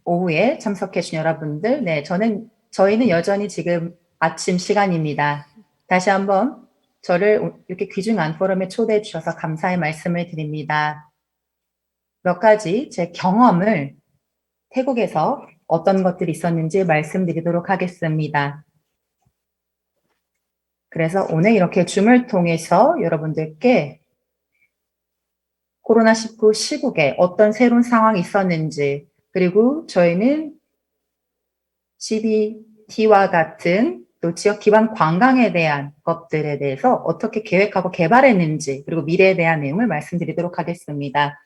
오후에 참석해 주신 여러분들, 네, 저희는 여전히 지금 아침 시간입니다. 다시 한번 저를 이렇게 귀중한 포럼에 초대해 주셔서 감사의 말씀을 드립니다. 몇 가지 제 경험을 태국에서 어떤 것들이 있었는지 말씀드리도록 하겠습니다. 그래서 오늘 이렇게 줌을 통해서 여러분들께 코로나19 시국에 어떤 새로운 상황이 있었는지, 그리고 저희는 CBT와 같은 또 지역 기반 관광에 대한 것들에 대해서 어떻게 계획하고 개발했는지, 그리고 미래에 대한 내용을 말씀드리도록 하겠습니다.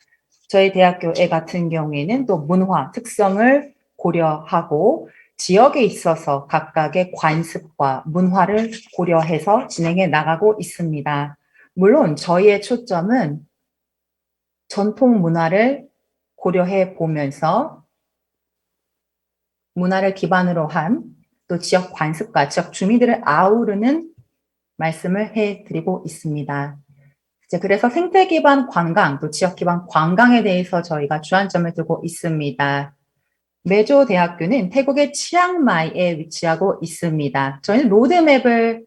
저희 대학교에 같은 경우에는 또 문화 특성을 고려하고 지역에 있어서 각각의 관습과 문화를 고려해서 진행해 나가고 있습니다. 물론 저희의 초점은 전통 문화를 고려해 보면서 문화를 기반으로 한 또 지역 관습과 지역 주민들을 아우르는 말씀을 해드리고 있습니다. 그래서 생태 기반 관광, 또 지역 기반 관광에 대해서 저희가 주안점을 두고 있습니다. 메조 대학교는 태국의 치앙마이에 위치하고 있습니다. 저희는 로드맵을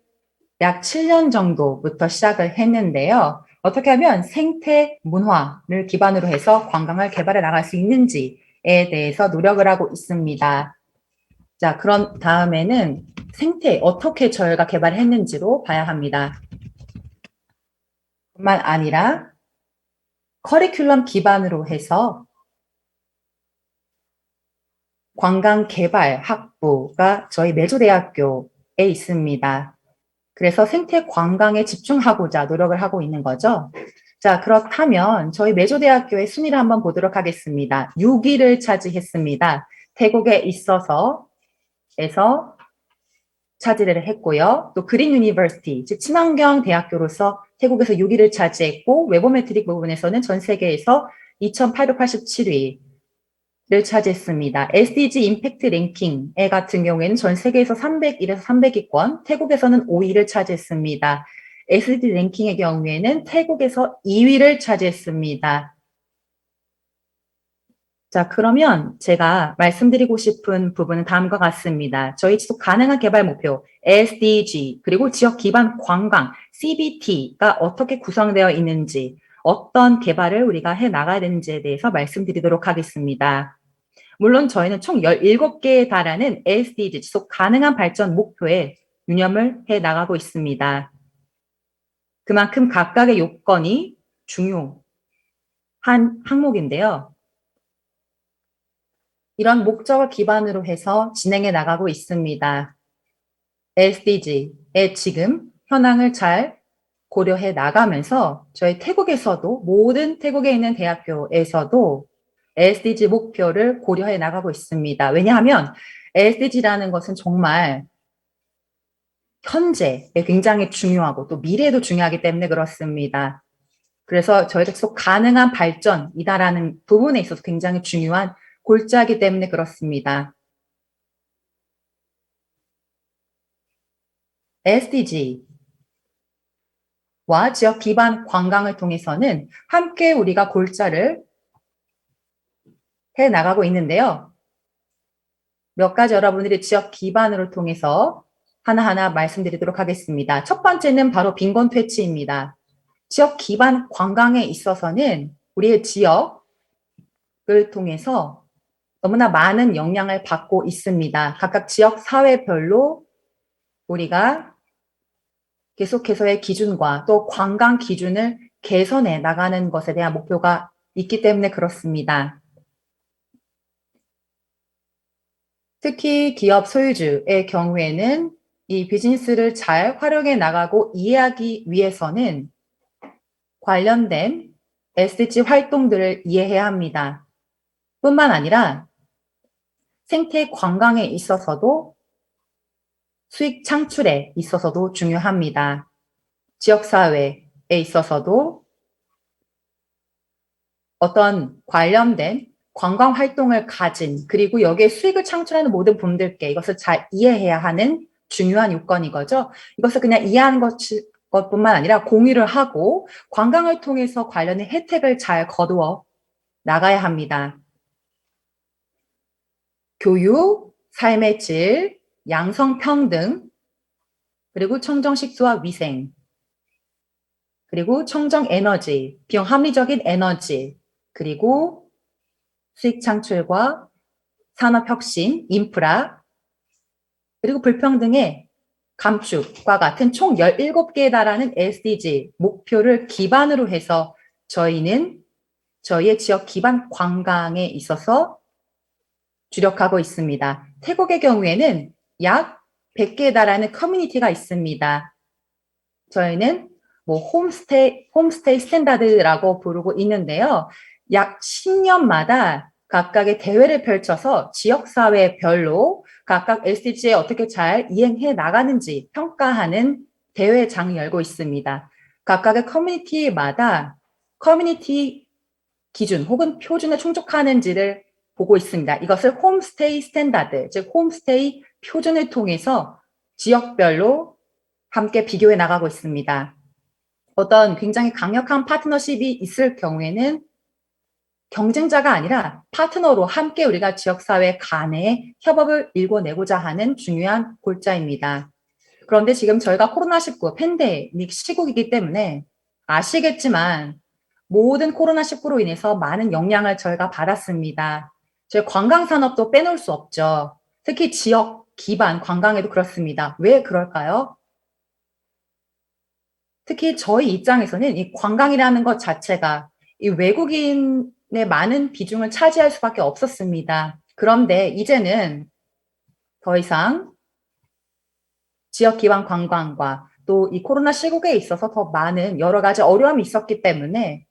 약 7년 정도부터 시작을 했는데요. 어떻게 하면 생태 문화를 기반으로 해서 관광을 개발해 나갈 수 있는지에 대해서 노력을 하고 있습니다. 자, 그런 다음에는 생태 어떻게 저희가 개발했는지로 봐야 합니다. 뿐만 아니라 커리큘럼 기반으로 해서 관광개발학부가 저희 메조대학교에 있습니다. 그래서 생태 관광에 집중하고자 노력을 하고 있는 거죠. 자, 그렇다면 저희 메조대학교의 순위를 한번 보도록 하겠습니다. 6위를 차지했습니다. 태국에 있어서 차지를 했고요. 또 그린 유니버시티, 즉 친환경 대학교로서 태국에서 6위를 차지했고 웨버 매트릭 부분에서는 전 세계에서 2887위를 차지했습니다. SDG 임팩트 랭킹에 같은 경우에는 전 세계에서 301에서 300위권, 태국에서는 5위를 차지했습니다. SDG 랭킹의 경우에는 태국에서 2위를 차지했습니다. 자, 그러면 제가 말씀드리고 싶은 부분은 다음과 같습니다. 저희 지속 가능한 개발 목표, SDG, 그리고 지역 기반 관광, CBT가 어떻게 구성되어 있는지, 어떤 개발을 우리가 해 나가야 되는지에 대해서 말씀드리도록 하겠습니다. 물론 저희는 총 17개에 달하는 SDG, 지속 가능한 발전 목표에 유념을 해 나가고 있습니다. 그만큼 각각의 요건이 중요한 항목인데요. 이런 목적을 기반으로 해서 진행해 나가고 있습니다. SDG의 지금 현황을 잘 고려해 나가면서 저희 태국에서도 모든 태국에 있는 대학교에서도 SDG 목표를 고려해 나가고 있습니다. 왜냐하면 SDG라는 것은 정말 현재에 굉장히 중요하고 또 미래에도 중요하기 때문에 그렇습니다. 그래서 저희가 계속 가능한 발전이다라는 부분에 있어서 굉장히 중요한 골자이기 때문에 그렇습니다. SDG와 지역 기반 관광을 통해서는 함께 우리가 골자를 해 나가고 있는데요. 몇 가지 여러분들이 지역 기반으로 통해서 하나하나 말씀드리도록 하겠습니다. 첫 번째는 바로 빈곤 퇴치입니다. 지역 기반 관광에 있어서는 우리의 지역을 통해서 너무나 많은 영향을 받고 있습니다. 각각 지역 사회별로 우리가 계속해서의 기준과 또 관광 기준을 개선해 나가는 것에 대한 목표가 있기 때문에 그렇습니다. 특히 기업 소유주의 경우에는 이 비즈니스를 잘 활용해 나가고 이해하기 위해서는 관련된 SDG 활동들을 이해해야 합니다. 뿐만 아니라 생태 관광에 있어서도 수익 창출에 있어서도 중요합니다. 지역사회에 있어서도 어떤 관련된 관광 활동을 가진 그리고 여기에 수익을 창출하는 모든 분들께 이것을 잘 이해해야 하는 중요한 요건이거죠. 이것을 그냥 이해하는 것뿐만 아니라 공유를 하고 관광을 통해서 관련된 혜택을 잘 거두어 나가야 합니다. 교육, 삶의 질, 양성평등, 그리고 청정식수와 위생, 그리고 청정에너지, 비용 합리적인 에너지, 그리고 수익 창출과 산업혁신, 인프라, 그리고 불평등의 감축과 같은 총 17개에 달하는 SDG 목표를 기반으로 해서 저희는 저희의 지역 기반 관광에 있어서 주력하고 있습니다. 태국의 경우에는 약 100개에 달하는 커뮤니티가 있습니다. 저희는 뭐 홈스테이 스탠다드라고 부르고 있는데요. 약 10년마다 각각의 대회를 펼쳐서 지역사회별로 각각 SDG에 어떻게 잘 이행해 나가는지 평가하는 대회장을 열고 있습니다. 각각의 커뮤니티마다 커뮤니티 기준 혹은 표준에 충족하는지를 보고 있습니다. 이것을 홈스테이 스탠다드, 즉 홈스테이 표준을 통해서 지역별로 함께 비교해 나가고 있습니다. 어떤 굉장히 강력한 파트너십이 있을 경우에는 경쟁자가 아니라 파트너로 함께 우리가 지역사회 간의 협업을 일궈내고자 하는 중요한 골자입니다. 그런데 지금 저희가 코로나19 팬데믹 시국이기 때문에 아시겠지만 모든 코로나19로 인해서 많은 영향을 저희가 받았습니다. 저희 관광산업도 빼놓을 수 없죠. 특히 지역 기반 관광에도 그렇습니다. 왜 그럴까요? 특히 저희 입장에서는 이 관광이라는 것 자체가 이 외국인의 많은 비중을 차지할 수밖에 없었습니다. 그런데 이제는 더 이상 지역 기반 관광과 또 이 코로나 시국에 있어서 더 많은 여러 가지 어려움이 있었기 때문에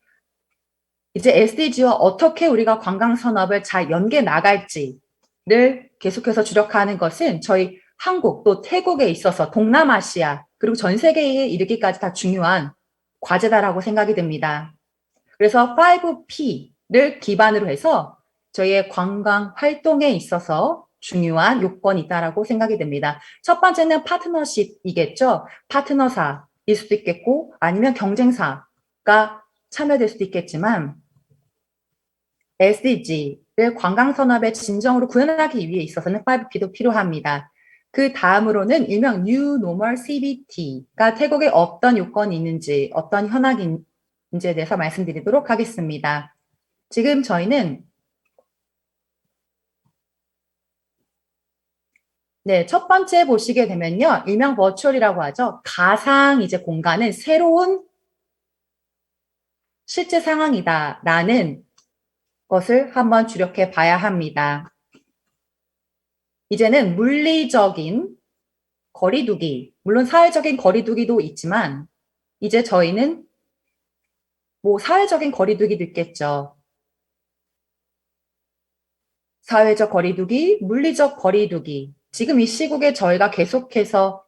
이제 SDG와 어떻게 우리가 관광 산업을 잘 연계 나갈지를 계속해서 주력하는 것은 저희 한국 또 태국에 있어서 동남아시아 그리고 전 세계에 이르기까지 다 중요한 과제다라고 생각이 듭니다. 그래서 5P를 기반으로 해서 저희의 관광 활동에 있어서 중요한 요건이 있다라고 생각이 됩니다. 첫 번째는 파트너십이겠죠. 파트너사일 수도 있겠고 아니면 경쟁사가 참여될 수도 있겠지만 SDG를 관광산업의 진정으로 구현하기 위해 있어서는 5P도 필요합니다. 그 다음으로는 일명 New Normal CBT가 태국에 어떤 요건이 있는지 어떤 현황인지에 대해서 말씀드리도록 하겠습니다. 지금 저희는 네, 첫 번째 보시게 되면요. 일명 버추얼이라고 하죠. 가상 이제 공간은 새로운 실제 상황이다라는 것을 한번 주력해 봐야 합니다. 이제는 물리적인 거리두기, 물론 사회적인 거리두기도 있지만 이제 저희는 뭐 사회적인 거리두기도 있겠죠. 사회적 거리두기, 물리적 거리두기. 지금 이 시국에 저희가 계속해서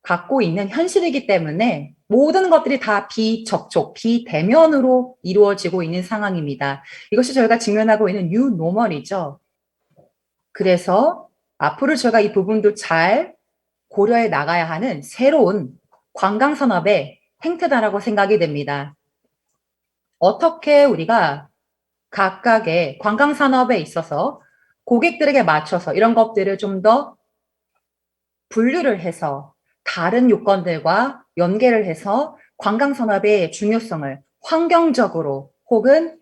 갖고 있는 현실이기 때문에 모든 것들이 다 비접촉, 비대면으로 이루어지고 있는 상황입니다. 이것이 저희가 직면하고 있는 뉴 노멀이죠. 그래서 앞으로 저희가 이 부분도 잘 고려해 나가야 하는 새로운 관광산업의 행태다라고 생각이 됩니다. 어떻게 우리가 각각의 관광산업에 있어서 고객들에게 맞춰서 이런 것들을 좀 더 분류를 해서 다른 요건들과 연계를 해서 관광산업의 중요성을 환경적으로 혹은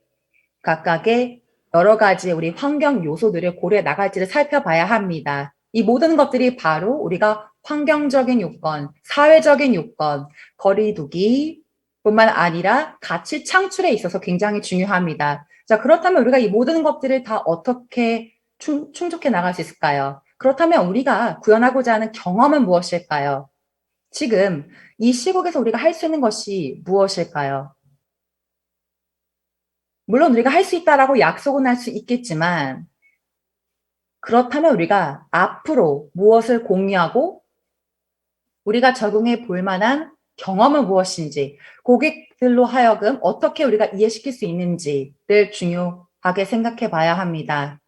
각각의 여러 가지 우리 환경 요소들을 고려해 나갈지를 살펴봐야 합니다. 이 모든 것들이 바로 우리가 환경적인 요건, 사회적인 요건, 거리두기 뿐만 아니라 가치 창출에 있어서 굉장히 중요합니다. 자, 그렇다면 우리가 이 모든 것들을 다 어떻게 충족해 나갈 수 있을까요? 그렇다면 우리가 구현하고자 하는 경험은 무엇일까요? 지금 이 시국에서 우리가 할 수 있는 것이 무엇일까요? 물론 우리가 할 수 있다라고 약속은 할 수 있겠지만 그렇다면 우리가 앞으로 무엇을 공유하고 우리가 적용해 볼 만한 경험은 무엇인지 고객들로 하여금 어떻게 우리가 이해시킬 수 있는지를 중요하게 생각해 봐야 합니다.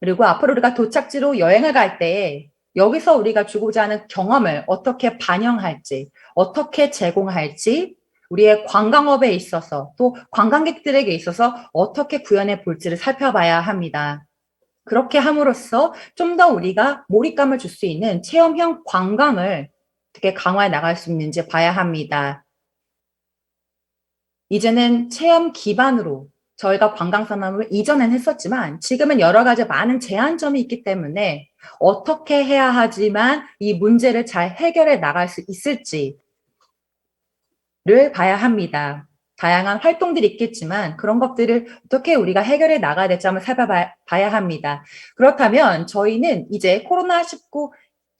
그리고 앞으로 우리가 도착지로 여행을 갈 때 여기서 우리가 주고자 하는 경험을 어떻게 반영할지, 어떻게 제공할지, 우리의 관광업에 있어서 또 관광객들에게 있어서 어떻게 구현해 볼지를 살펴봐야 합니다. 그렇게 함으로써 좀 더 우리가 몰입감을 줄 수 있는 체험형 관광을 어떻게 강화해 나갈 수 있는지 봐야 합니다. 이제는 체험 기반으로 저희가 관광 산업을 이전엔 했었지만 지금은 여러 가지 많은 제한점이 있기 때문에 어떻게 해야 하지만 이 문제를 잘 해결해 나갈 수 있을지를 봐야 합니다. 다양한 활동들이 있겠지만 그런 것들을 어떻게 우리가 해결해 나가야 될지 한번 살펴봐야 합니다. 그렇다면 저희는 이제 코로나19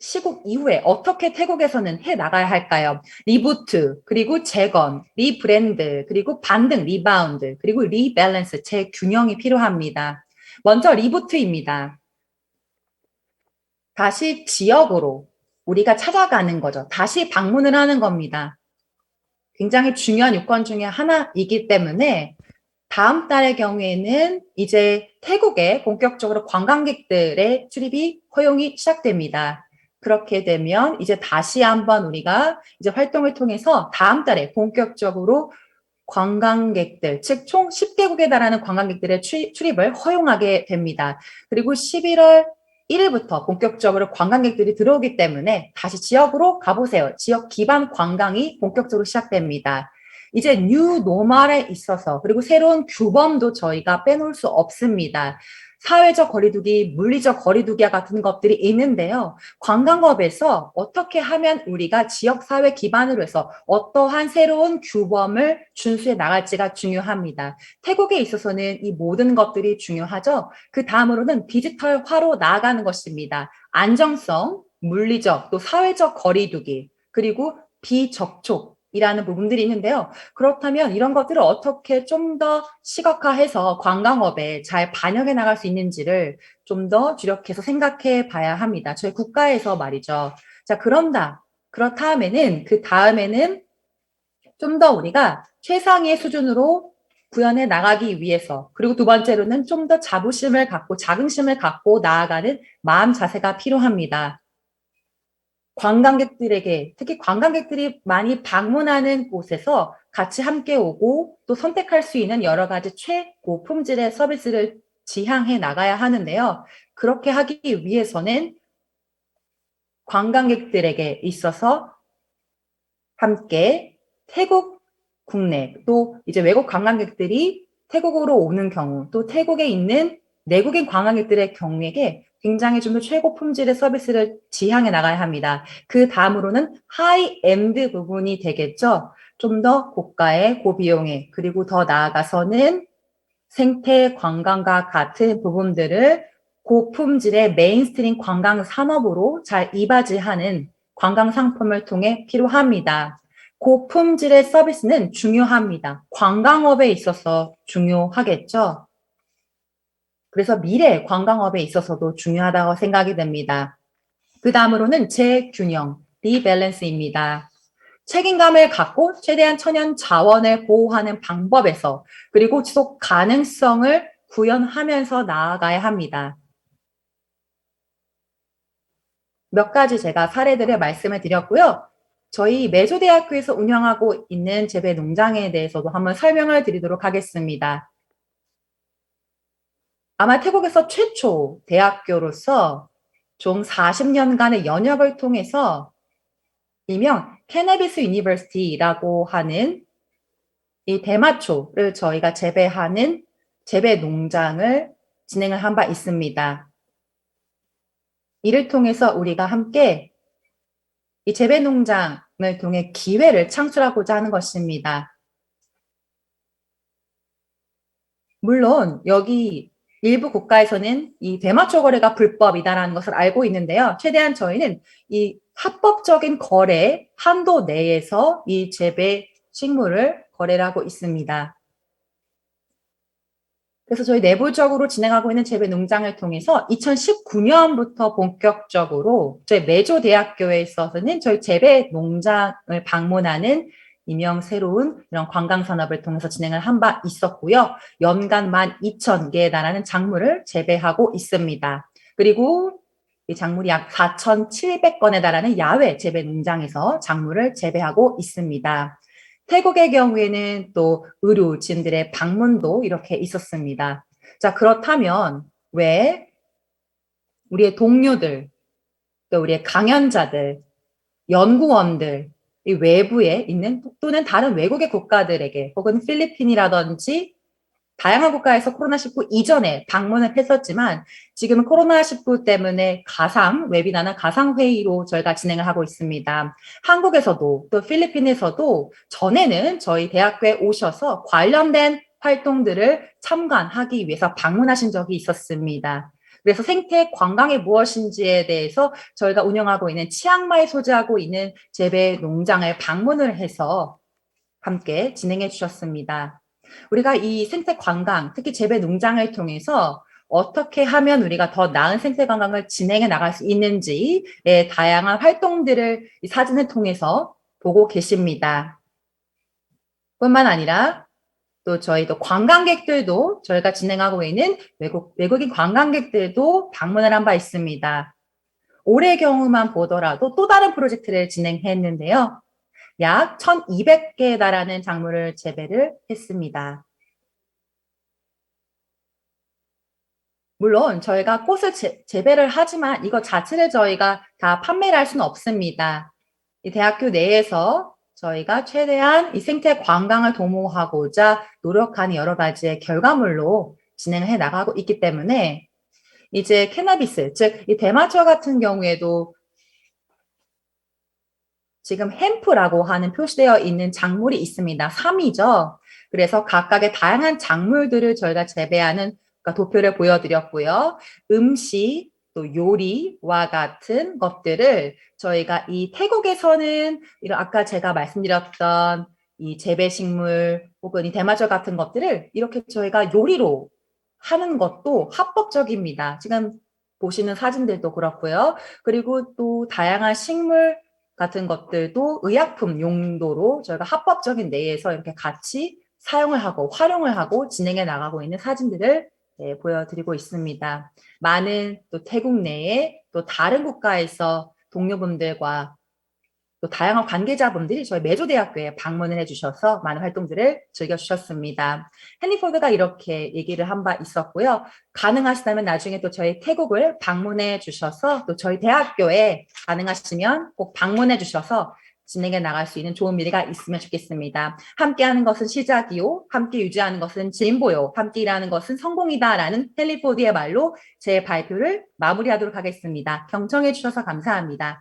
시국 이후에 어떻게 태국에서는 해 나가야 할까요? 리부트, 그리고 재건, 리브랜드, 그리고 반등, 리바운드, 그리고 리밸런스, 재균형이 필요합니다. 먼저 리부트입니다. 다시 지역으로 우리가 찾아가는 거죠. 다시 방문을 하는 겁니다. 굉장히 중요한 요건 중에 하나이기 때문에 다음 달의 경우에는 이제 태국에 본격적으로 관광객들의 출입이 허용이 시작됩니다. 그렇게 되면 이제 다시 한번 우리가 이제 활동을 통해서 다음 달에 본격적으로 관광객들, 즉 총 10개국에 달하는 관광객들의 출입을 허용하게 됩니다. 그리고 11월 1일부터 본격적으로 관광객들이 들어오기 때문에 다시 지역으로 가보세요. 지역 기반 관광이 본격적으로 시작됩니다. 이제 뉴 노멀에 있어서 그리고 새로운 규범도 저희가 빼놓을 수 없습니다. 사회적 거리두기, 물리적 거리두기 같은 것들이 있는데요. 관광업에서 어떻게 하면 우리가 지역사회 기반으로 해서 어떠한 새로운 규범을 준수해 나갈지가 중요합니다. 태국에 있어서는 이 모든 것들이 중요하죠. 그 다음으로는 디지털화로 나아가는 것입니다. 안정성, 물리적, 또 사회적 거리두기, 그리고 비접촉, 이라는 부분들이 있는데요. 그렇다면 이런 것들을 어떻게 좀 더 시각화해서 관광업에 잘 반영해 나갈 수 있는지를 좀 더 주력해서 생각해 봐야 합니다. 저희 국가에서 말이죠. 자, 그렇다면은 그 다음에는 좀 더 우리가 최상의 수준으로 구현해 나가기 위해서 그리고 두 번째로는 좀 더 자부심을 갖고 자긍심을 갖고 나아가는 마음 자세가 필요합니다. 관광객들에게 특히 관광객들이 많이 방문하는 곳에서 같이 함께 오고 또 선택할 수 있는 여러 가지 최고품질의 서비스를 지향해 나가야 하는데요. 그렇게 하기 위해서는 관광객들에게 있어서 함께 태국 국내 또 이제 외국 관광객들이 태국으로 오는 경우 또 태국에 있는 내국인 관광객들의 경우에게 굉장히 좀 더 최고 품질의 서비스를 지향해 나가야 합니다. 그 다음으로는 하이엔드 부분이 되겠죠. 좀 더 고가의 고비용의 그리고 더 나아가서는 생태 관광과 같은 부분들을 고품질의 메인스트림 관광 산업으로 잘 이바지하는 관광 상품을 통해 필요합니다. 고품질의 서비스는 중요합니다. 관광업에 있어서 중요하겠죠. 그래서 미래 관광업에 있어서도 중요하다고 생각이 됩니다. 그 다음으로는 재균형, 리밸런스입니다. 책임감을 갖고 최대한 천연 자원을 보호하는 방법에서 그리고 지속 가능성을 구현하면서 나아가야 합니다. 몇 가지 제가 사례들을 말씀을 드렸고요. 저희 메조대학교에서 운영하고 있는 재배 농장에 대해서도 한번 설명을 드리도록 하겠습니다. 아마 태국에서 최초 대학교로서 총 40년간의 연역을 통해서 일명 캐나비스 유니버시티라고 하는 이 대마초를 저희가 재배하는 재배 농장을 진행을 한 바 있습니다. 이를 통해서 우리가 함께 이 재배 농장을 통해 기회를 창출하고자 하는 것입니다. 물론 여기 일부 국가에서는 이 대마초 거래가 불법이다라는 것을 알고 있는데요. 최대한 저희는 이 합법적인 거래 한도 내에서 이 재배 식물을 거래를 하고 있습니다. 그래서 저희 내부적으로 진행하고 있는 재배 농장을 통해서 2019년부터 본격적으로 저희 메조대학교에 있어서는 저희 재배 농장을 방문하는 이명 새로운 이런 관광 산업을 통해서 진행을 한 바 있었고요. 연간 12,000개에 달하는 작물을 재배하고 있습니다. 그리고 이 작물이 약 4,700건에 달하는 야외 재배 농장에서 작물을 재배하고 있습니다. 태국의 경우에는 또 의료진들의 방문도 이렇게 있었습니다. 자, 그렇다면 왜 우리의 동료들, 또 우리의 강연자들, 연구원들, 이 외부에 있는 또는 다른 외국의 국가들에게 혹은 필리핀이라든지 다양한 국가에서 코로나19 이전에 방문을 했었지만 지금은 코로나19 때문에 가상 웨비나나 가상 회의로 저희가 진행을 하고 있습니다. 한국에서도 또 필리핀에서도 전에는 저희 대학교에 오셔서 관련된 활동들을 참관하기 위해서 방문하신 적이 있었습니다. 그래서 생태 관광이 무엇인지에 대해서 저희가 운영하고 있는 치앙마이에 소재하고 있는 재배 농장을 방문을 해서 함께 진행해 주셨습니다. 우리가 이 생태 관광, 특히 재배 농장을 통해서 어떻게 하면 우리가 더 나은 생태 관광을 진행해 나갈 수 있는지의 다양한 활동들을 이 사진을 통해서 보고 계십니다. 뿐만 아니라 또 저희도 관광객들도 저희가 진행하고 있는 외국인 관광객들도 방문을 한 바 있습니다. 올해 경우만 보더라도 또 다른 프로젝트를 진행했는데요. 약 1,200개에 달하는 작물을 재배를 했습니다. 물론 저희가 꽃을 재배를 하지만 이것 자체를 저희가 다 판매를 할 수는 없습니다. 이 대학교 내에서 저희가 최대한 이 생태 관광을 도모하고자 노력하는 여러 가지의 결과물로 진행해 나가고 있기 때문에 이제 캐나비스, 즉 이 대마초 같은 경우에도 지금 햄프라고 하는 표시되어 있는 작물이 있습니다. 3이죠. 그래서 각각의 다양한 작물들을 저희가 재배하는 도표를 보여드렸고요. 음식, 또 요리와 같은 것들을 저희가 이 태국에서는 이런 아까 제가 말씀드렸던 이 재배식물 혹은 이 대마절 같은 것들을 이렇게 저희가 요리로 하는 것도 합법적입니다. 지금 보시는 사진들도 그렇고요. 그리고 또 다양한 식물 같은 것들도 의약품 용도로 저희가 합법적인 내에서 이렇게 같이 사용을 하고 활용을 하고 진행해 나가고 있는 사진들을 보여드리고 있습니다. 많은 또 태국 내에 또 다른 국가에서 동료분들과 또 다양한 관계자분들이 저희 메조대학교에 방문을 해주셔서 많은 활동들을 즐겨주셨습니다. 헨리포드가 이렇게 얘기를 한 바 있었고요. 가능하시다면 나중에 또 저희 태국을 방문해 주셔서 또 저희 대학교에 가능하시면 꼭 방문해 주셔서 진행해 나갈 수 있는 좋은 미래가 있으면 좋겠습니다. 함께하는 것은 시작이요. 함께 유지하는 것은 진보요. 함께 일하는 것은 성공이다라는 헨리포드의 말로 제 발표를 마무리하도록 하겠습니다. 경청해 주셔서 감사합니다.